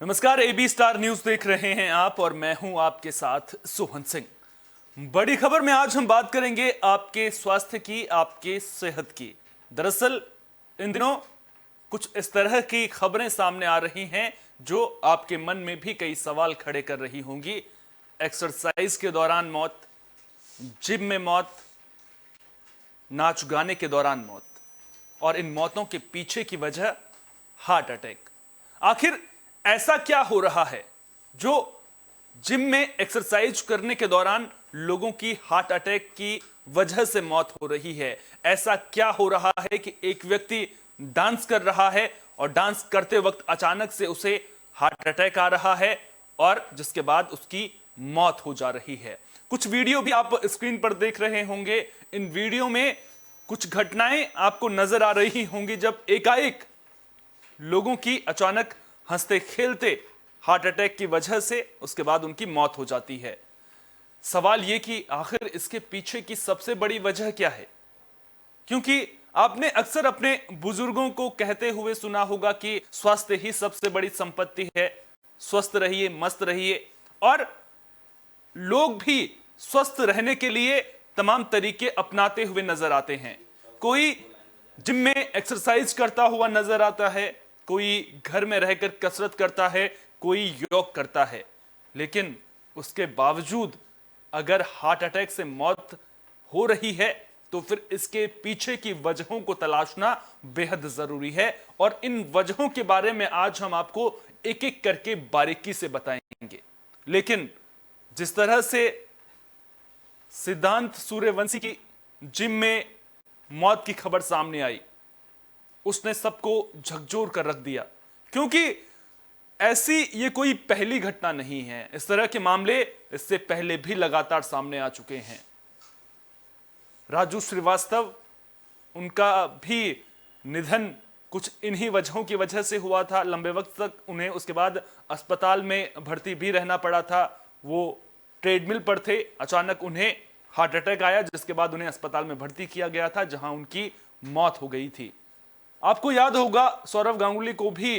नमस्कार, AB star news देख रहे हैं आप और मैं हूं आपके साथ सोहन सिंह। बड़ी खबर में आज हम बात करेंगे आपके स्वास्थ्य की, आपके सेहत की। दरअसल इन दिनों कुछ इस तरह की खबरें सामने आ रही हैं जो आपके मन में भी कई सवाल खड़े कर रही होंगी। एक्सरसाइज के दौरान मौत, जिम में मौत, नाच गाने के दौरान मौत, और इन मौतों के पीछे की वजह हार्ट अटैक। आखिर ऐसा क्या हो रहा है जो जिम में एक्सरसाइज करने के दौरान लोगों की हार्ट अटैक की वजह से मौत हो रही है? ऐसा क्या हो रहा है कि एक व्यक्ति डांस कर रहा है और डांस करते वक्त अचानक से उसे हार्ट अटैक आ रहा है और जिसके बाद उसकी मौत हो जा रही है? कुछ वीडियो भी आप स्क्रीन पर देख रहे होंगे। इन वीडियो में कुछ घटनाएं आपको नजर आ रही होंगी जब एकाएक लोगों की अचानक हंसते खेलते हार्ट अटैक की वजह से उसके बाद उनकी मौत हो जाती है। सवाल यह कि आखिर इसके पीछे की सबसे बड़ी वजह क्या है? क्योंकि आपने अक्सर अपने बुजुर्गों को कहते हुए सुना होगा कि स्वास्थ्य ही सबसे बड़ी संपत्ति है, स्वस्थ रहिए, मस्त रहिए। और लोग भी स्वस्थ रहने के लिए तमाम तरीके अपनाते हुए नजर आते हैं। कोई जिम में एक्सरसाइज करता हुआ नजर आता है, कोई घर में रहकर कसरत करता है, कोई योग करता है। लेकिन उसके बावजूद अगर हार्ट अटैक से मौत हो रही है तो फिर इसके पीछे की वजहों को तलाशना बेहद जरूरी है। और इन वजहों के बारे में आज हम आपको एक एक करके बारीकी से बताएंगे। लेकिन जिस तरह से सिद्धांत सूर्यवंशी की जिम में मौत की खबर सामने आई, उसने सबको झकझोर कर रख दिया। क्योंकि ऐसी ये कोई पहली घटना नहीं है, इस तरह के मामले इससे पहले भी लगातार सामने आ चुके हैं। राजू श्रीवास्तव, उनका भी निधन कुछ इन्हीं वजहों की वजह से हुआ था। लंबे वक्त तक उन्हें उसके बाद अस्पताल में भर्ती भी रहना पड़ा था। वो ट्रेडमिल पर थे, अचानक उन्हें हार्ट अटैक आया जिसके बाद उन्हें अस्पताल में भर्ती किया गया था जहां उनकी मौत हो गई थी। आपको याद होगा सौरव गांगुली को भी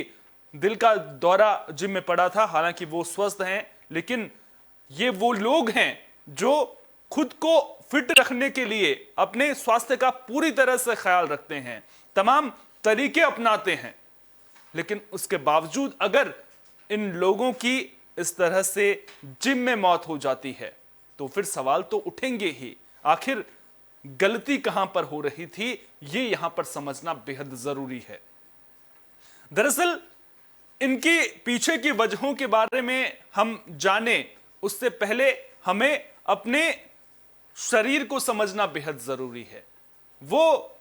दिल का दौरा जिम में पड़ा था। हालांकि वो स्वस्थ हैं, लेकिन ये वो लोग हैं जो खुद को फिट रखने के लिए अपने स्वास्थ्य का पूरी तरह से ख्याल रखते हैं, तमाम तरीके अपनाते हैं। लेकिन उसके बावजूद अगर इन लोगों की इस तरह से जिम में मौत हो जाती है तो फिर सवाल तो उठेंगे ही। आखिर गलती कहां पर हो रही थी, ये यहां पर समझना बेहद जरूरी है। दरअसल इनकी पीछे की वजहों के बारे में हम जाने उससे पहले हमें अपने शरीर को समझना बेहद जरूरी है। वो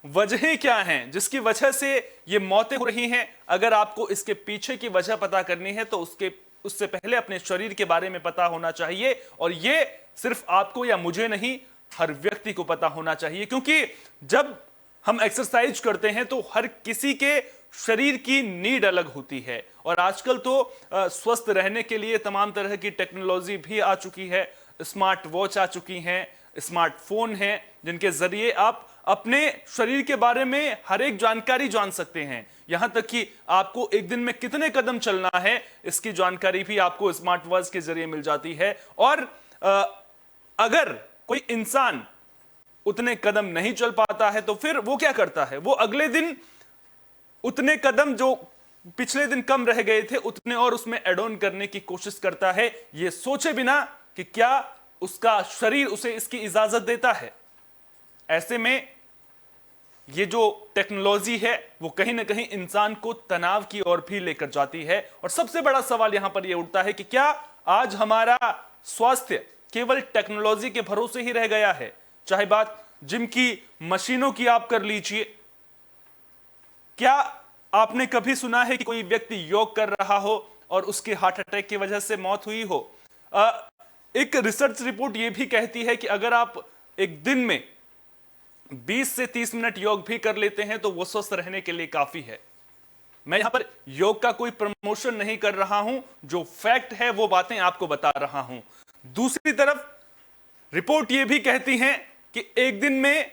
वजहें क्या हैं जिसकी वजह से ये मौतें हो रही हैं? अगर आपको इसके पीछे की वजह पता करनी है तो उससे पहले अपने शरीर के बारे में पता होना चाहिए। और ये सिर्फ आपको या मुझे नहीं, हर व्यक्ति को पता होना चाहिए। क्योंकि जब हम एक्सरसाइज करते हैं तो हर किसी के शरीर की नीड अलग होती है। और आजकल तो स्वस्थ रहने के लिए तमाम तरह की टेक्नोलॉजी भी आ चुकी है। स्मार्ट वॉच आ चुकी हैं, स्मार्टफोन हैं, जिनके जरिए आप अपने शरीर के बारे में हर एक जानकारी जान सकते हैं। यहां तक कि आपको एक दिन में कितने कदम चलना है इसकी जानकारी भी आपको स्मार्ट वॉच के जरिए मिल जाती है। और अगर कोई इंसान उतने कदम नहीं चल पाता है तो फिर वो क्या करता है? वो अगले दिन उतने कदम जो पिछले दिन कम रह गए थे उतने और उसमें एड ऑन करने की कोशिश करता है, ये सोचे बिना कि क्या उसका शरीर उसे इसकी इजाजत देता है। ऐसे में ये जो टेक्नोलॉजी है वो कहीं ना कहीं इंसान को तनाव की ओर भी लेकर जाती है। और सबसे बड़ा सवाल यहां पर यह उठता है कि क्या आज हमारा स्वास्थ्य केवल टेक्नोलॉजी के भरोसे ही रह गया है? चाहे बात जिम की मशीनों की आप कर लीजिए। क्या आपने कभी सुना है कि कोई व्यक्ति योग कर रहा हो और उसकी हार्ट अटैक की वजह से मौत हुई हो? एक रिसर्च रिपोर्ट यह भी कहती है कि अगर आप एक दिन में 20 से 30 मिनट योग भी कर लेते हैं तो वो स्वस्थ रहने के लिए काफी है। मैं यहां पर योग का कोई प्रमोशन नहीं कर रहा हूं, जो फैक्ट है वो बातें आपको बता रहा हूं। दूसरी तरफ रिपोर्ट यह भी कहती है कि एक दिन में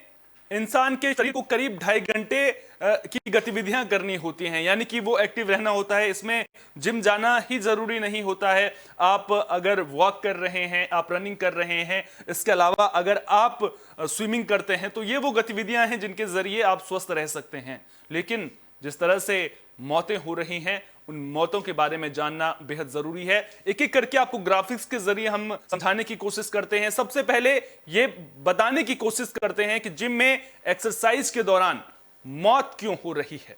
इंसान के शरीर को करीब 2.5 घंटे की गतिविधियां करनी होती हैं, यानी कि वो एक्टिव रहना होता है। इसमें जिम जाना ही जरूरी नहीं होता है। आप अगर वॉक कर रहे हैं, आप रनिंग कर रहे हैं, इसके अलावा अगर आप स्विमिंग करते हैं, तो ये वो गतिविधियां हैं जिनके जरिए आप स्वस्थ रह सकते हैं। लेकिन जिस तरह से मौतें हो रही हैं, उन मौतों के बारे में जानना बेहद जरूरी है। एक एक करके आपको ग्राफिक्स के जरिए हम समझाने की कोशिश करते हैं। सबसे पहले ये बताने की कोशिश करते हैं कि जिम में एक्सरसाइज के दौरान मौत क्यों हो रही है।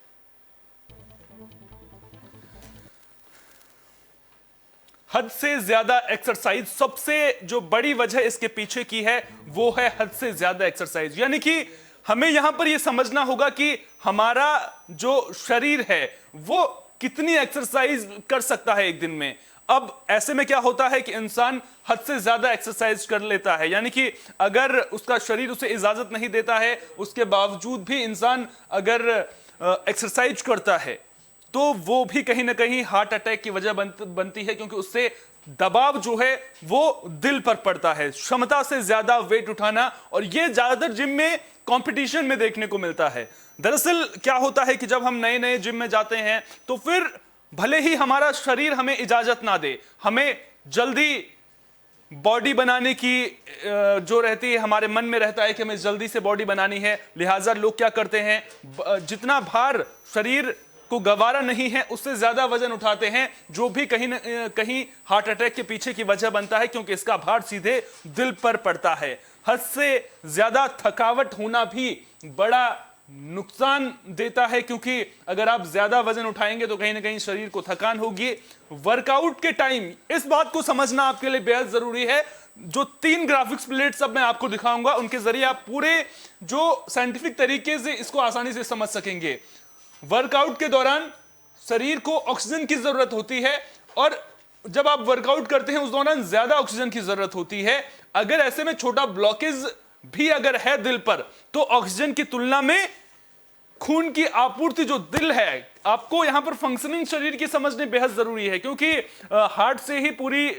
हद से ज्यादा एक्सरसाइज, सबसे जो बड़ी वजह इसके पीछे की है वो है हद से ज्यादा एक्सरसाइज। यानी कि हमें यहां पर यह समझना होगा कि हमारा जो शरीर है वो कितनी एक्सरसाइज कर सकता है एक दिन में। अब ऐसे में क्या होता है कि इंसान हद से ज्यादा एक्सरसाइज कर लेता है, यानी कि अगर उसका शरीर उसे इजाजत नहीं देता है, उसके बावजूद भी इंसान अगर एक्सरसाइज करता है तो वो भी कहीं ना कहीं हार्ट अटैक की वजह बनती है, क्योंकि उससे दबाव जो है वो दिल पर पड़ता है। क्षमता से ज्यादा वेट उठाना, और ये ज्यादातर जिम में कंपटीशन में देखने को मिलता है। दरअसल क्या होता है कि जब हम नए नए जिम में जाते हैं तो फिर भले ही हमारा शरीर हमें इजाजत ना दे, हमें जल्दी बॉडी बनाने की जो रहती है, हमारे मन में रहता है कि हमें जल्दी से बॉडी बनानी है, लिहाजा लोग क्या करते हैं, जितना भार शरीर को गवारा नहीं है उससे ज्यादा वजन उठाते हैं, जो भी कहीं न कहीं हार्ट अटैक के पीछे की वजह बनता है, क्योंकि इसका भार सीधे दिल पर पड़ता है। हद से ज्यादा थकावट होना भी बड़ा नुकसान देता है, क्योंकि अगर आप ज्यादा वजन उठाएंगे तो कहीं ना कहीं शरीर को थकान होगी। वर्कआउट के टाइम इस बात को समझना आपके लिए बेहद जरूरी है। जो 3 ग्राफिक्स प्लेट्स अब मैं आपको दिखाऊंगा, उनके जरिए आप पूरे जो साइंटिफिक तरीके से इसको आसानी से समझ सकेंगे। वर्कआउट के दौरान शरीर को ऑक्सीजन की जरूरत होती है, और जब आप वर्कआउट करते हैं उस दौरान ज्यादा ऑक्सीजन की जरूरत होती है। अगर ऐसे में छोटा ब्लॉकेज भी अगर है दिल पर, तो ऑक्सीजन की तुलना में खून की आपूर्ति जो दिल है, आपको यहां पर फंक्शनिंग शरीर की समझने बेहद जरूरी है, क्योंकि हार्ट से ही पूरी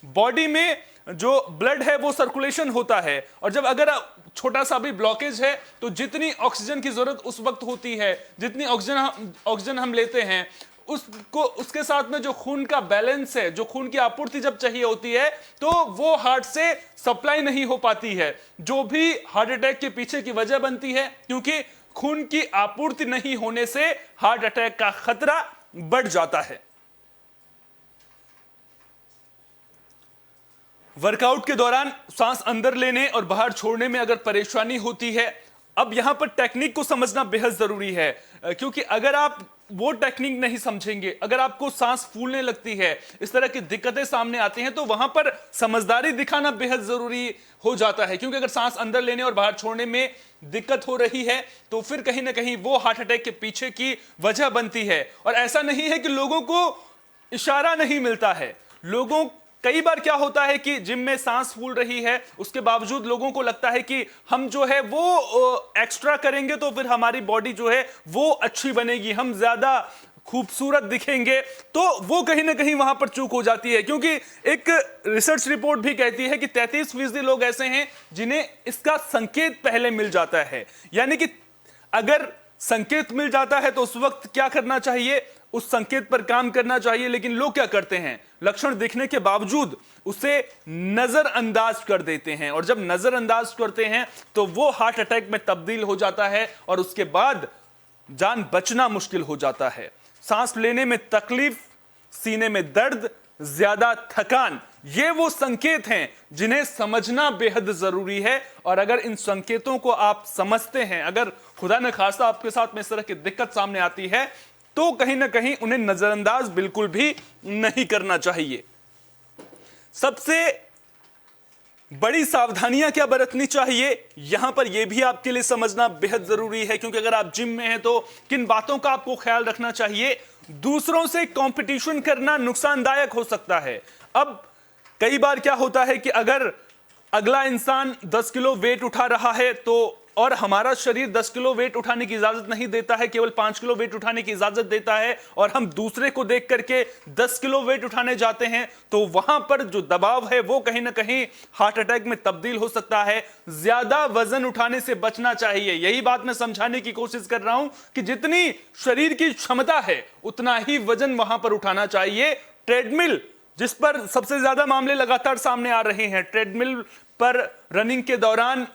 बॉडी में जो ब्लड है वो सर्कुलेशन होता है। और जब अगर छोटा सा भी ब्लॉकेज है तो जितनी ऑक्सीजन की जरूरत उस वक्त होती है, जितनी ऑक्सीजन हम लेते हैं, उसको उसके साथ में जो खून का बैलेंस है, जो खून की आपूर्ति जब चाहिए होती है, तो वो हार्ट से सप्लाई नहीं हो पाती है, जो भी हार्ट अटैक के पीछे की वजह बनती है, क्योंकि खून की आपूर्ति नहीं होने से हार्ट अटैक का खतरा बढ़ जाता है। वर्कआउट के दौरान सांस अंदर लेने और बाहर छोड़ने में अगर परेशानी होती है, अब यहां पर टेक्निक को समझना बेहद जरूरी है, क्योंकि अगर आप वो टेक्निक नहीं समझेंगे, अगर आपको सांस फूलने लगती है, इस तरह की दिक्कतें सामने आती हैं, तो वहां पर समझदारी दिखाना बेहद जरूरी हो जाता है। क्योंकि अगर सांस अंदर लेने और बाहर छोड़ने में दिक्कत हो रही है तो फिर कहीं ना कहीं वो हार्ट अटैक के पीछे की वजह बनती है। और ऐसा नहीं है कि लोगों को इशारा नहीं मिलता है, लोगों कई बार क्या होता है कि जिम में सांस फूल रही है, उसके बावजूद लोगों को लगता है कि हम जो है वो एक्स्ट्रा करेंगे तो फिर हमारी बॉडी जो है वो अच्छी बनेगी, हम ज्यादा खूबसूरत दिखेंगे, तो वो कहीं ना कहीं वहां पर चूक हो जाती है। क्योंकि एक रिसर्च रिपोर्ट भी कहती है कि 33% लोग ऐसे हैं जिन्हें इसका संकेत पहले मिल जाता है। यानी कि अगर संकेत मिल जाता है तो उस वक्त क्या करना चाहिए, उस संकेत पर काम करना चाहिए। लेकिन लोग क्या करते हैं, लक्षण दिखने के बावजूद उसे नजरअंदाज कर देते हैं, और जब नजरअंदाज करते हैं तो वो हार्ट अटैक में तब्दील हो जाता है, और उसके बाद जान बचना मुश्किल हो जाता है। सांस लेने में तकलीफ, सीने में दर्द, ज्यादा थकान, ये वो संकेत हैं जिन्हें समझना बेहद जरूरी है। और अगर इन संकेतों को आप समझते हैं, अगर खुदा न खास्ता आपके साथ में इस तरह की दिक्कत सामने आती है, तो कहीं ना कहीं उन्हें नजरअंदाज बिल्कुल भी नहीं करना चाहिए। सबसे बड़ी सावधानियां क्या बरतनी चाहिए, यहां पर यह भी आपके लिए समझना बेहद जरूरी है। क्योंकि अगर आप जिम में हैं तो किन बातों का आपको ख्याल रखना चाहिए। दूसरों से कंपटीशन करना नुकसानदायक हो सकता है। अब कई बार क्या होता है कि अगर अगला इंसान 10 किलो वेट उठा रहा है तो और हमारा शरीर 10 किलो वेट उठाने की इजाजत नहीं देता है, केवल 5 किलो वेट उठाने की इजाजत देता है, और हम दूसरे को देख करके 10 किलो वेट उठाने जाते हैं, तो वहां पर जो दबाव है वो कहीं ना कहीं हार्ट अटैक में तब्दील हो सकता है। ज्यादा वजन उठाने से बचना चाहिए। यही बात मैं समझाने की कोशिश कर रहा हूं कि जितनी शरीर की क्षमता है उतना ही वजन वहां पर उठाना चाहिए। ट्रेडमिल, जिस पर सबसे ज्यादा मामले लगातार सामने आ रहे हैं, ट्रेडमिल पर रनिंग के दौरान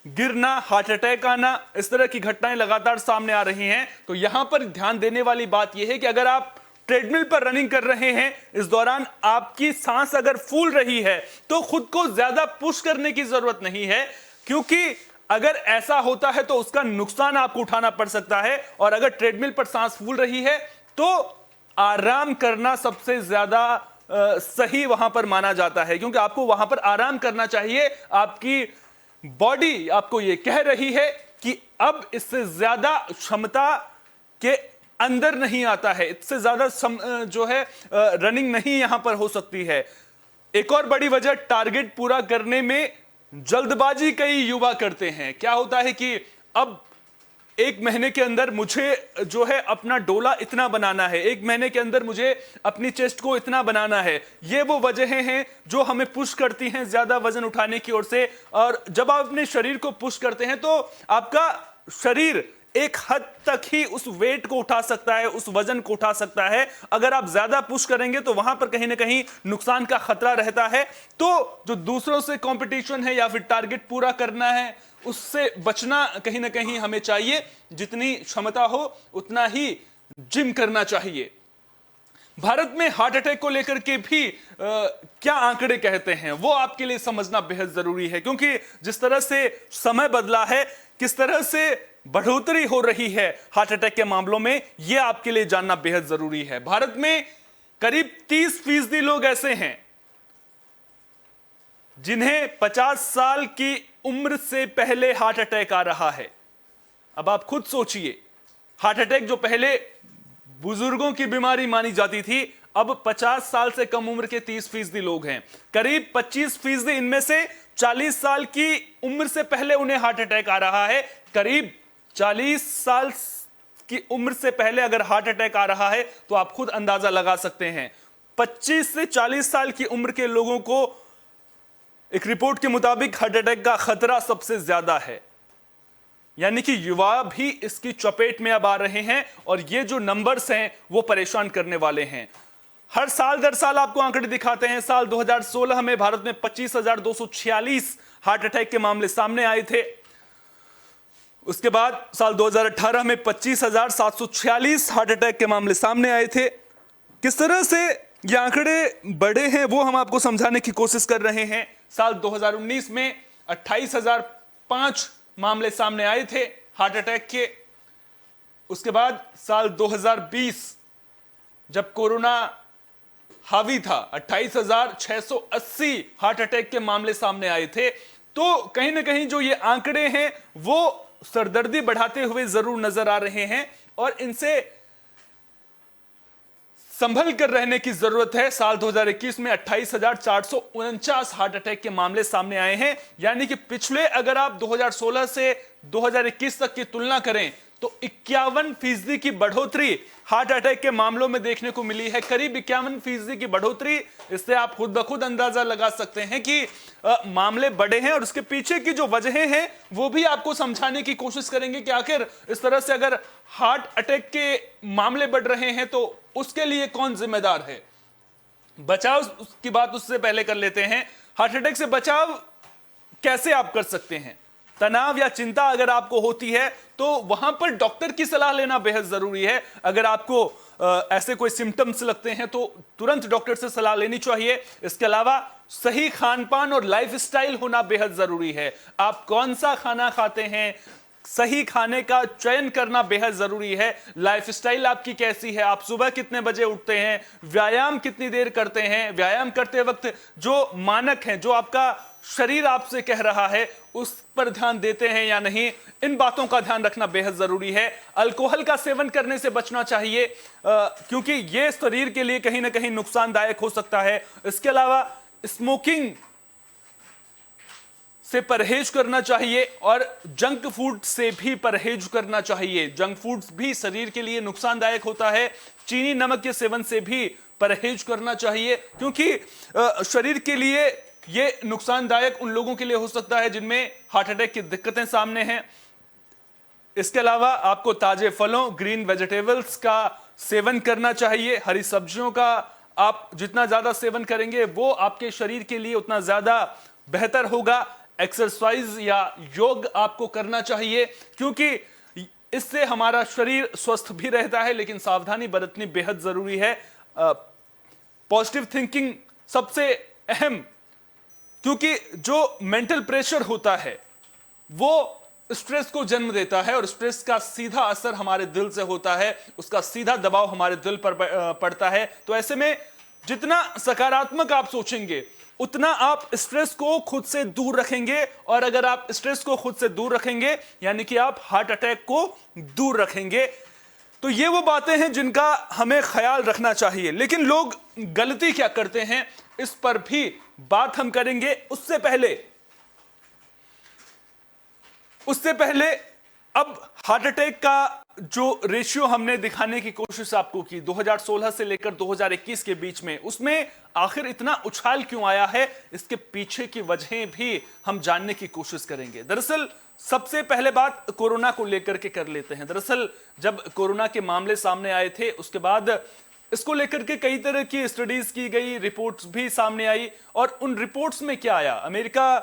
गिरना, हार्ट अटैक आना, इस तरह की घटनाएं लगातार सामने आ रही हैं। तो यहां पर ध्यान देने वाली बात यह है कि अगर आप ट्रेडमिल पर रनिंग कर रहे हैं, इस दौरान आपकी सांस अगर फूल रही है तो खुद को ज्यादा पुश करने की जरूरत नहीं है, क्योंकि अगर ऐसा होता है तो उसका नुकसान आपको उठाना पड़ सकता है। और अगर ट्रेडमिल पर सांस फूल रही है तो आराम करना सबसे ज्यादा सही वहां पर माना जाता है, क्योंकि आपको वहां पर आराम करना चाहिए। आपकी बॉडी आपको यह कह रही है कि अब इससे ज्यादा क्षमता के अंदर नहीं आता है, इससे ज्यादा जो है रनिंग नहीं यहां पर हो सकती है। एक और बड़ी वजह, टारगेट पूरा करने में जल्दबाजी कई युवा करते हैं। क्या होता है कि अब 1 महीने के अंदर मुझे जो है अपना डोला इतना बनाना है, 1 महीने के अंदर मुझे अपनी चेस्ट को इतना बनाना है। ये वो वजहें हैं जो हमें पुश करती हैं ज्यादा वजन उठाने की ओर से। और जब आप अपने शरीर को पुश करते हैं तो आपका शरीर एक हद तक ही उस वेट को उठा सकता है, उस वजन को उठा सकता है। अगर आप ज्यादा पुश करेंगे तो वहां पर कहीं ना कहीं नुकसान का खतरा रहता है। तो जो दूसरों से कंपटीशन है या फिर टारगेट पूरा करना है, उससे बचना कहीं ना कहीं हमें चाहिए। जितनी क्षमता हो उतना ही जिम करना चाहिए। भारत में हार्ट अटैक को लेकर के भी क्या आंकड़े कहते हैं वो आपके लिए समझना बेहद जरूरी है, क्योंकि जिस तरह से समय बदला है, किस तरह से बढ़ोतरी हो रही है हार्ट अटैक के मामलों में, यह आपके लिए जानना बेहद जरूरी है। भारत में करीब 30% लोग ऐसे हैं जिन्हें 50 साल की उम्र से पहले हार्ट अटैक आ रहा है। अब आप खुद सोचिए, हार्ट अटैक जो पहले बुजुर्गों की बीमारी मानी जाती थी, अब 50 साल से कम उम्र के 30% लोग हैं। करीब 25% इनमें से 40 साल की उम्र से पहले उन्हें हार्ट अटैक आ रहा है। करीब 40 साल की उम्र से पहले अगर हार्ट अटैक आ रहा है तो आप खुद अंदाजा लगा सकते हैं 25 से 40 साल की उम्र के लोगों को एक रिपोर्ट के मुताबिक हार्ट अटैक का खतरा सबसे ज्यादा है। यानी कि युवा भी इसकी चपेट में अब आ रहे हैं, और ये जो नंबर्स हैं वो परेशान करने वाले हैं। हर साल दर साल आपको आंकड़े दिखाते हैं। साल 2016 में भारत में 25,246 हार्ट अटैक के मामले सामने आए थे। उसके बाद साल 2018 में 25,746 हार्ट अटैक के मामले सामने आए थे। किस तरह से ये आंकड़े बढ़े हैं वो हम आपको समझाने की कोशिश कर रहे हैं। साल 2019 में 28,005 मामले सामने आए थे हार्ट अटैक के। उसके बाद साल 2020 जब कोरोना हावी था, 28,680 हार्ट अटैक के मामले सामने आए थे। तो कहीं ना कहीं जो ये आंकड़े हैं वो सरदर्दी बढ़ाते हुए जरूर नजर आ रहे हैं, और इनसे संभल कर रहने की जरूरत है। साल 2021 में 28,449 हार्ट अटैक के मामले सामने आए हैं। यानी कि पिछले, अगर आप 2016 से 2021 तक की तुलना करें तो 51% की बढ़ोतरी हार्ट अटैक के मामलों में देखने को मिली है। करीब 51% की बढ़ोतरी। इससे आप खुद ब खुद अंदाजा लगा सकते हैं कि मामले बढ़े हैं, और उसके पीछे की जो वजहें हैं वो भी आपको समझाने की कोशिश करेंगे कि आखिर इस तरह से अगर हार्ट अटैक के मामले बढ़ रहे हैं तो उसके लिए कौन जिम्मेदार है। बचाव की बात उससे पहले कर लेते हैं। हार्ट अटैक से बचाव कैसे आप कर सकते हैं। तनाव या चिंता अगर आपको होती है तो वहां पर डॉक्टर की सलाह लेना बेहद जरूरी है। अगर आपको ऐसे कोई सिम्टम्स लगते हैं तो तुरंत डॉक्टर से सलाह लेनी चाहिए। इसके अलावा सही खान पान और लाइफस्टाइल होना बेहद जरूरी है। आप कौन सा खाना खाते हैं, सही खाने का चयन करना बेहद जरूरी है। लाइफस्टाइल आपकी कैसी है, आप सुबह कितने बजे उठते हैं, व्यायाम कितनी देर करते हैं, व्यायाम करते वक्त जो मानक हैं, जो आपका शरीर आपसे कह रहा है उस पर ध्यान देते हैं या नहीं, इन बातों का ध्यान रखना बेहद जरूरी है। अल्कोहल का सेवन करने से बचना चाहिए, क्योंकि यह शरीर के लिए कहीं ना कहीं नुकसानदायक हो सकता है। इसके अलावा स्मोकिंग से परहेज करना चाहिए और जंक फूड से भी परहेज करना चाहिए। जंक फूड भी शरीर के लिए नुकसानदायक होता है। चीनी नमक के सेवन से भी परहेज करना चाहिए, क्योंकि शरीर के लिए यह नुकसानदायक उन लोगों के लिए हो सकता है जिनमें हार्ट अटैक की दिक्कतें सामने हैं। इसके अलावा आपको ताजे फलों, ग्रीन वेजिटेबल्स का सेवन करना चाहिए। हरी सब्जियों का आप जितना ज्यादा सेवन करेंगे वो आपके शरीर के लिए उतना ज्यादा बेहतर होगा। एक्सरसाइज या योग आपको करना चाहिए, क्योंकि इससे हमारा शरीर स्वस्थ भी रहता है, लेकिन सावधानी बरतनी बेहद जरूरी है। पॉजिटिव थिंकिंग सबसे अहम, क्योंकि जो मेंटल प्रेशर होता है वो स्ट्रेस को जन्म देता है और स्ट्रेस का सीधा असर हमारे दिल से होता है, उसका सीधा दबाव हमारे दिल पर पड़ता है। तो ऐसे में जितना सकारात्मक आप सोचेंगे उतना आप स्ट्रेस को खुद से दूर रखेंगे, और अगर आप स्ट्रेस को खुद से दूर रखेंगे यानी कि आप हार्ट अटैक को दूर रखेंगे। तो ये वो बातें हैं जिनका हमें ख्याल रखना चाहिए। लेकिन लोग गलती क्या करते हैं इस पर भी बात हम करेंगे। उससे पहले अब हार्ट अटैक का जो रेशियो हमने दिखाने की कोशिश आपको की 2016 से लेकर 2021 के बीच में, उसमें आखिर इतना उछाल क्यों आया है, इसके पीछे की वजहें भी हम जानने की कोशिश करेंगे। दरअसल सबसे पहले बात कोरोना को लेकर के कर लेते हैं। दरअसल जब कोरोना के मामले सामने आए थे उसके बाद इसको लेकर के कई तरह की स्टडीज की गई, रिपोर्ट्स भी सामने आई, और उन रिपोर्ट्स में क्या आया, अमेरिका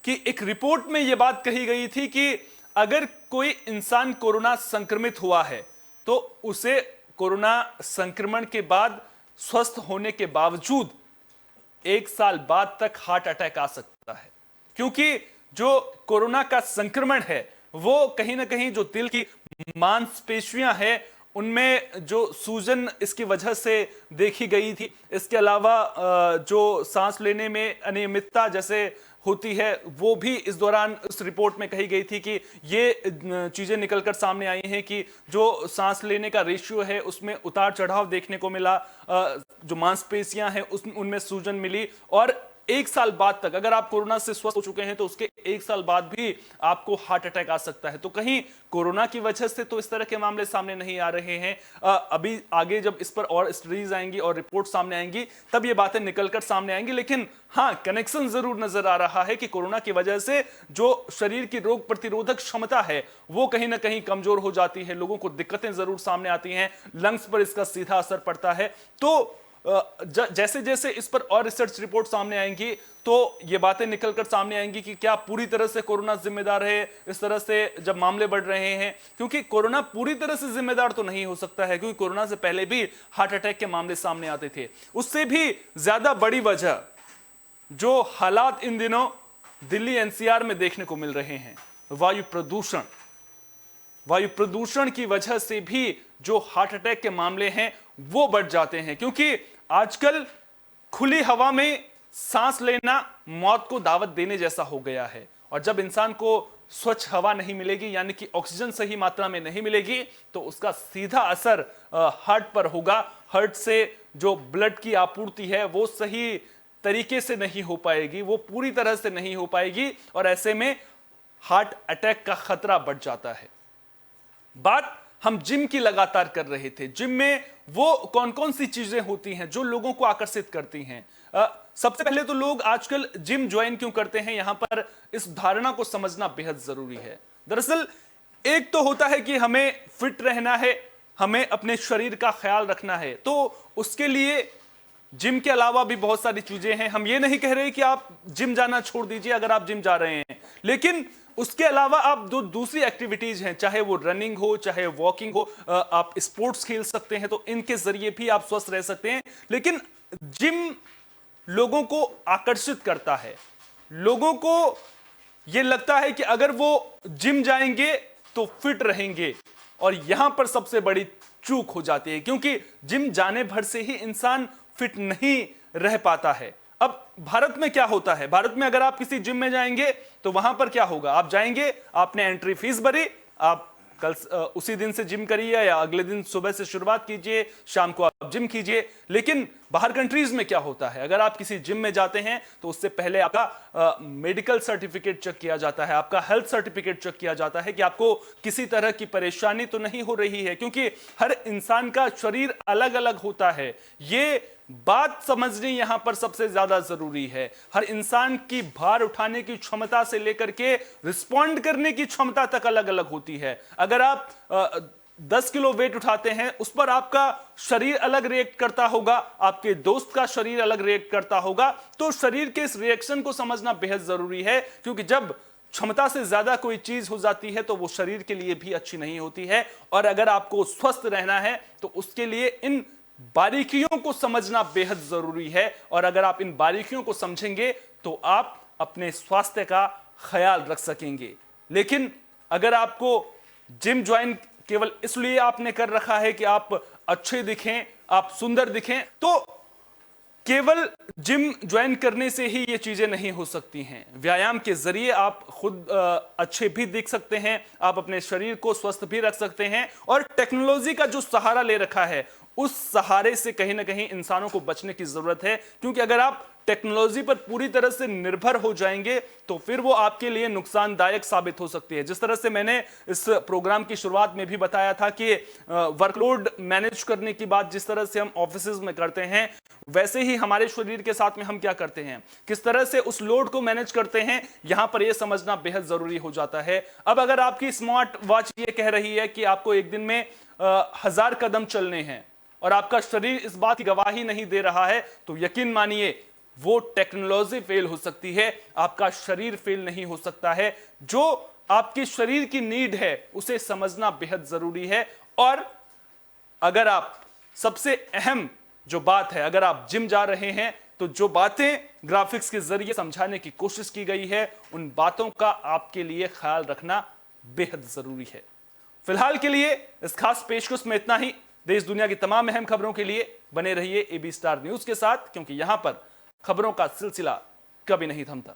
की एक रिपोर्ट में यह बात कही गई थी कि अगर कोई इंसान कोरोना संक्रमित हुआ है तो उसे कोरोना संक्रमण के बाद स्वस्थ होने के बावजूद 1 साल बाद तक हार्ट अटैक आ सकता है, क्योंकि जो कोरोना का संक्रमण है वो कहीं ना कहीं जो दिल की मांसपेशियां हैं उनमें जो सूजन इसकी वजह से देखी गई थी। इसके अलावा जो सांस लेने में अनियमितता जैसे होती है वो भी इस दौरान इस रिपोर्ट में कही गई थी कि ये चीजें निकलकर सामने आई हैं कि जो सांस लेने का रेशियो है उसमें उतार चढ़ाव देखने को मिला, जो मांसपेशियां हैं उनमें सूजन मिली, और 1 साल बाद तक अगर आप कोरोना से स्वस्थ हो चुके हैं तो उसके 1 साल बाद भी आपको हार्ट अटैक आ सकता है। तो कहीं कोरोना की वजह से तो इस तरह के मामले सामने नहीं आ रहे हैं। अभी आगे जब इस पर और स्टडीज आएंगी और रिपोर्ट सामने आएंगी तब ये बातें निकलकर सामने आएंगी, लेकिन हाँ, कनेक्शन जरूर नजर आ रहा है कि कोरोना की वजह से जो शरीर की रोग प्रतिरोधक क्षमता है वो कहीं ना कहीं कमजोर हो जाती है, लोगों को दिक्कतें जरूर सामने आती हैं, लंग्स पर इसका सीधा असर पड़ता है। तो जैसे जैसे इस पर और रिसर्च रिपोर्ट सामने आएंगी तो ये बातें निकलकर सामने आएंगी कि क्या पूरी तरह से कोरोना जिम्मेदार है इस तरह से जब मामले बढ़ रहे हैं, क्योंकि कोरोना पूरी तरह से जिम्मेदार तो नहीं हो सकता है, क्योंकि कोरोना से पहले भी हार्ट अटैक के मामले सामने आते थे। उससे भी ज्यादा बड़ी वजह जो हालात इन दिनों दिल्ली एनसीआर में देखने को मिल रहे हैं, वायु प्रदूषण। वायु प्रदूषण की वजह से भी जो हार्ट अटैक के मामले हैं वो बढ़ जाते हैं, क्योंकि आजकल खुली हवा में सांस लेना मौत को दावत देने जैसा हो गया है, और जब इंसान को स्वच्छ हवा नहीं मिलेगी यानी कि ऑक्सीजन सही मात्रा में नहीं मिलेगी तो उसका सीधा असर हार्ट पर होगा। हार्ट से जो ब्लड की आपूर्ति है वो सही तरीके से नहीं हो पाएगी, वो पूरी तरह से नहीं हो पाएगी, और ऐसे में हार्ट अटैक का खतरा बढ़ जाता है। बात हम जिम की लगातार कर रहे थे। जिम में वो कौन कौन सी चीजें होती हैं जो लोगों को आकर्षित करती हैं। सबसे पहले तो लोग आजकल जिम ज्वाइन क्यों करते हैं, यहां पर इस धारणा को समझना बेहद जरूरी है। दरअसल एक तो होता है कि हमें फिट रहना है, हमें अपने शरीर का ख्याल रखना है, तो उसके लिए जिम के अलावा भी बहुत सारी चीजें हैं। हम ये नहीं कह रहे कि आप जिम जाना छोड़ दीजिए अगर आप जिम जा रहे हैं, लेकिन उसके अलावा आप जो दूसरी एक्टिविटीज हैं, चाहे वो रनिंग हो, चाहे वॉकिंग हो, आप स्पोर्ट्स खेल सकते हैं, तो इनके जरिए भी आप स्वस्थ रह सकते हैं। लेकिन जिम लोगों को आकर्षित करता है, लोगों को यह लगता है कि अगर वो जिम जाएंगे तो फिट रहेंगे, और यहां पर सबसे बड़ी चूक हो जाती है, क्योंकि जिम जाने भर से ही इंसान फिट नहीं रह पाता है। अब भारत में क्या होता है, भारत में अगर आप किसी जिम में जाएंगे तो वहां पर क्या होगा, आप जाएंगे, आपने एंट्री फीस भरी, आप कल उसी दिन से जिम करिए या अगले दिन सुबह से शुरुआत कीजिए, शाम को आप जिम कीजिए, लेकिन बाहर कंट्रीज में क्या होता है, अगर आप किसी जिम में जाते हैं तो उससे पहले आपका मेडिकल सर्टिफिकेट चेक किया जाता है, आपका हेल्थ सर्टिफिकेट चेक किया जाता है कि आपको किसी तरह की परेशानी तो नहीं हो रही है, क्योंकि हर इंसान का शरीर अलग अलग होता है। ये बात समझनी यहां पर सबसे ज्यादा जरूरी है। हर इंसान की भार उठाने की क्षमता से लेकर के रिस्पॉन्ड करने की क्षमता तक अलग अलग होती है। अगर आप 10 किलो वेट उठाते हैं, उस पर आपका शरीर अलग रिएक्ट करता होगा, आपके दोस्त का शरीर अलग रिएक्ट करता होगा। तो शरीर के इस रिएक्शन को समझना बेहद जरूरी है, क्योंकि जब क्षमता से ज्यादा कोई चीज हो जाती है तो वो शरीर के लिए भी अच्छी नहीं होती है। और अगर आपको स्वस्थ रहना है तो उसके लिए इन बारीकियों को समझना बेहद जरूरी है। और अगर आप इन बारीकियों को समझेंगे तो आप अपने स्वास्थ्य का ख्याल रख सकेंगे। लेकिन अगर आपको जिम ज्वाइन केवल इसलिए आपने कर रखा है कि आप अच्छे दिखें, आप सुंदर दिखें, तो केवल जिम ज्वाइन करने से ही ये चीजें नहीं हो सकती हैं। व्यायाम के जरिए आप खुद अच्छे भी दिख सकते हैं, आप अपने शरीर को स्वस्थ भी रख सकते हैं। और टेक्नोलॉजी का जो सहारा ले रखा है, उस सहारे से कहीं ना कहीं इंसानों को बचने की जरूरत है, क्योंकि अगर आप टेक्नोलॉजी पर पूरी तरह से निर्भर हो जाएंगे तो फिर वो आपके लिए नुकसानदायक साबित हो सकती है। जिस तरह से मैंने इस प्रोग्राम की शुरुआत में भी बताया था कि वर्कलोड मैनेज करने की बात जिस तरह से हम ऑफिसेज में करते हैं, वैसे ही हमारे शरीर के साथ में हम क्या करते हैं, किस तरह से उस लोड को मैनेज करते हैं, यहां पर यह समझना बेहद जरूरी हो जाता है। अब अगर आपकी स्मार्ट वॉच ये कह रही है कि आपको एक दिन में 1000 कदम चलने हैं और आपका शरीर इस बात की गवाही नहीं दे रहा है, तो यकीन मानिए वो टेक्नोलॉजी फेल हो सकती है, आपका शरीर फेल नहीं हो सकता है। जो आपके शरीर की नीड है उसे समझना बेहद जरूरी है। और अगर आप, सबसे अहम जो बात है, अगर आप जिम जा रहे हैं तो जो बातें ग्राफिक्स के जरिए समझाने की कोशिश की गई है, उन बातों का आपके लिए ख्याल रखना बेहद जरूरी है। फिलहाल के लिए इस खास पेशकश में इतना ही। देश दुनिया की तमाम अहम खबरों के लिए बने रहिए AB स्टार न्यूज के साथ, क्योंकि यहां पर खबरों का सिलसिला कभी नहीं थमता।